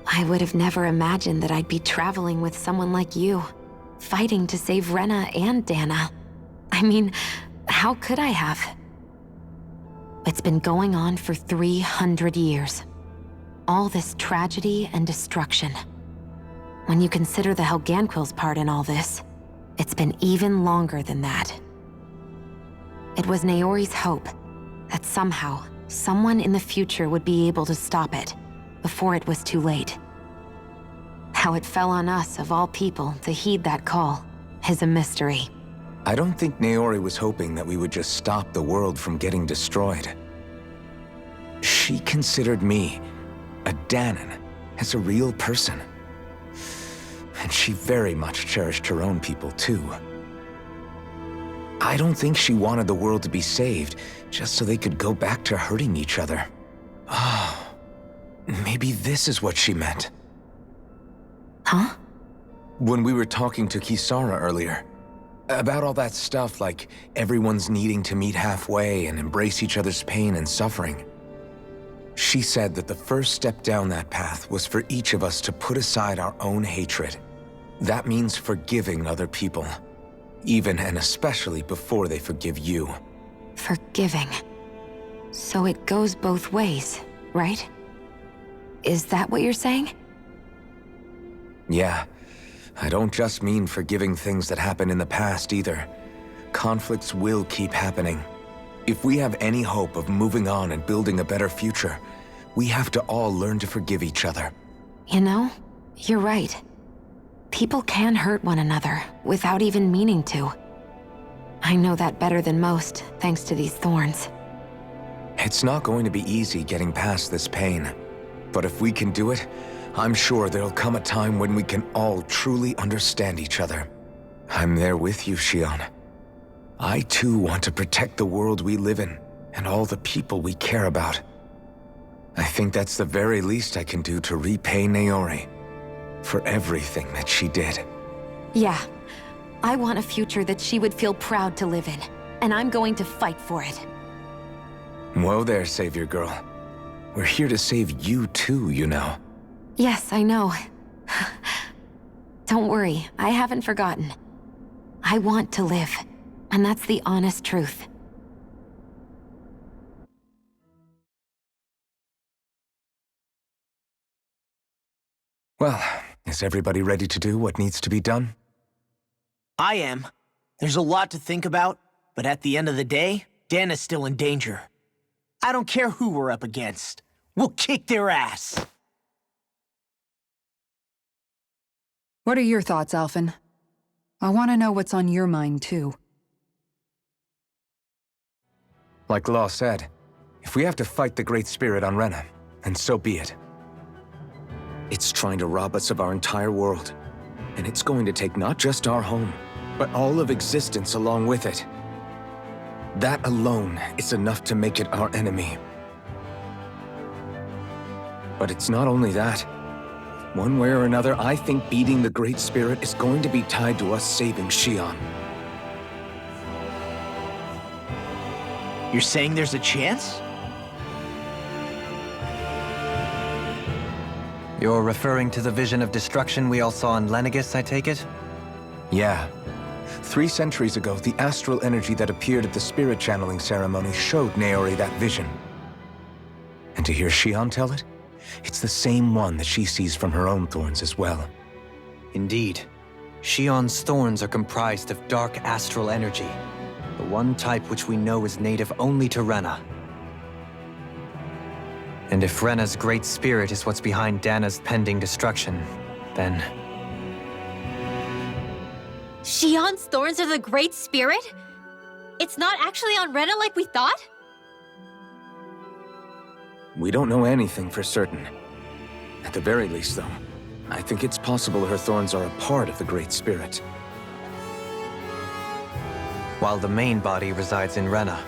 I would have never imagined that I'd be traveling with someone like you, fighting to save Rena and Dana. I mean, how could I have? It's been going on for 300 years. All this tragedy and destruction. When you consider the Helganquil's part in all this, it's been even longer than that. It was Naori's hope that somehow, someone in the future would be able to stop it before it was too late. How it fell on us, of all people, to heed that call is a mystery. I don't think Naori was hoping that we would just stop the world from getting destroyed. She considered me, a Danan, as a real person. And she very much cherished her own people, too. I don't think she wanted the world to be saved just so they could go back to hurting each other. Oh, maybe this is what she meant. Huh? When we were talking to Kisara earlier, about all that stuff like everyone's needing to meet halfway and embrace each other's pain and suffering. She said that the first step down that path was for each of us to put aside our own hatred. That means forgiving other people, even and especially before they forgive you. Forgiving. So it goes both ways, right? Is that what you're saying? Yeah. I don't just mean forgiving things that happened in the past either. Conflicts will keep happening. If we have any hope of moving on and building a better future, we have to all learn to forgive each other. You know, you're right. People can hurt one another without even meaning to. I know that better than most, thanks to these thorns. It's not going to be easy getting past this pain. But if we can do it, I'm sure there'll come a time when we can all truly understand each other. I'm there with you, Xion. I too want to protect the world we live in, and all the people we care about. I think that's the very least I can do to repay Naori for everything that she did. Yeah. I want a future that she would feel proud to live in, and I'm going to fight for it. Whoa there, Savior Girl. We're here to save you too, you know. Yes, I know. Don't worry, I haven't forgotten. I want to live, and that's the honest truth. Well, is everybody ready to do what needs to be done? I am. There's a lot to think about, but at the end of the day, Dana's still in danger. I don't care who we're up against. We'll kick their ass. What are your thoughts, Alphen? I want to know what's on your mind, too. Like Law said, if we have to fight the Great Spirit on Rena, then so be it. It's trying to rob us of our entire world, and it's going to take not just our home, but all of existence along with it. That alone is enough to make it our enemy. But it's not only that. One way or another, I think beating the Great Spirit is going to be tied to us saving Xion. You're saying there's a chance? You're referring to the vision of destruction we all saw in Lenegis, I take it? Yeah. 3 centuries ago, the astral energy that appeared at the spirit channeling ceremony showed Naori that vision. And to hear Shion tell it, it's the same one that she sees from her own thorns as well. Indeed. Shion's thorns are comprised of dark astral energy, the one type which we know is native only to Rena. And if Rena's great spirit is what's behind Dana's pending destruction, then... Shion's thorns are the Great Spirit? It's not actually on Rena like we thought? We don't know anything for certain. At the very least, though, I think it's possible her thorns are a part of the Great Spirit. While the main body resides in Rena.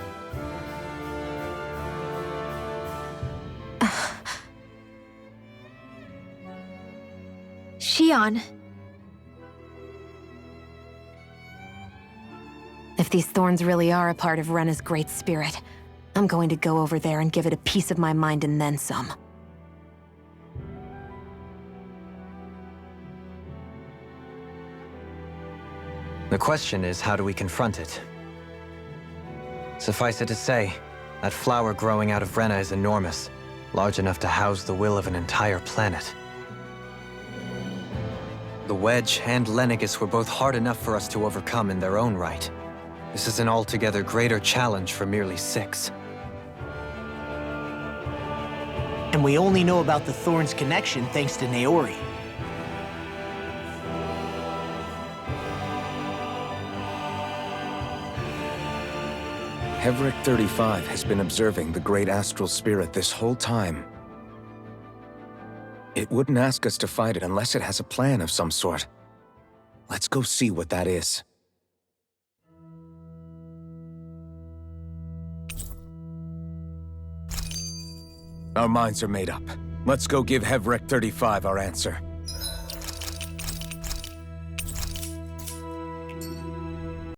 Shion. If these thorns really are a part of Rena's great spirit, I'm going to go over there and give it a piece of my mind and then some. The question is, how do we confront it? Suffice it to say, that flower growing out of Rena is enormous, large enough to house the will of an entire planet. The Wedge and Lenegis were both hard enough for us to overcome in their own right. This is an altogether greater challenge for merely 6. And we only know about the Thorns connection thanks to Naori. Hevric 35 has been observing the Great Astral Spirit this whole time. It wouldn't ask us to fight it unless it has a plan of some sort. Let's go see what that is. Our minds are made up. Let's go give Hevric 35 our answer.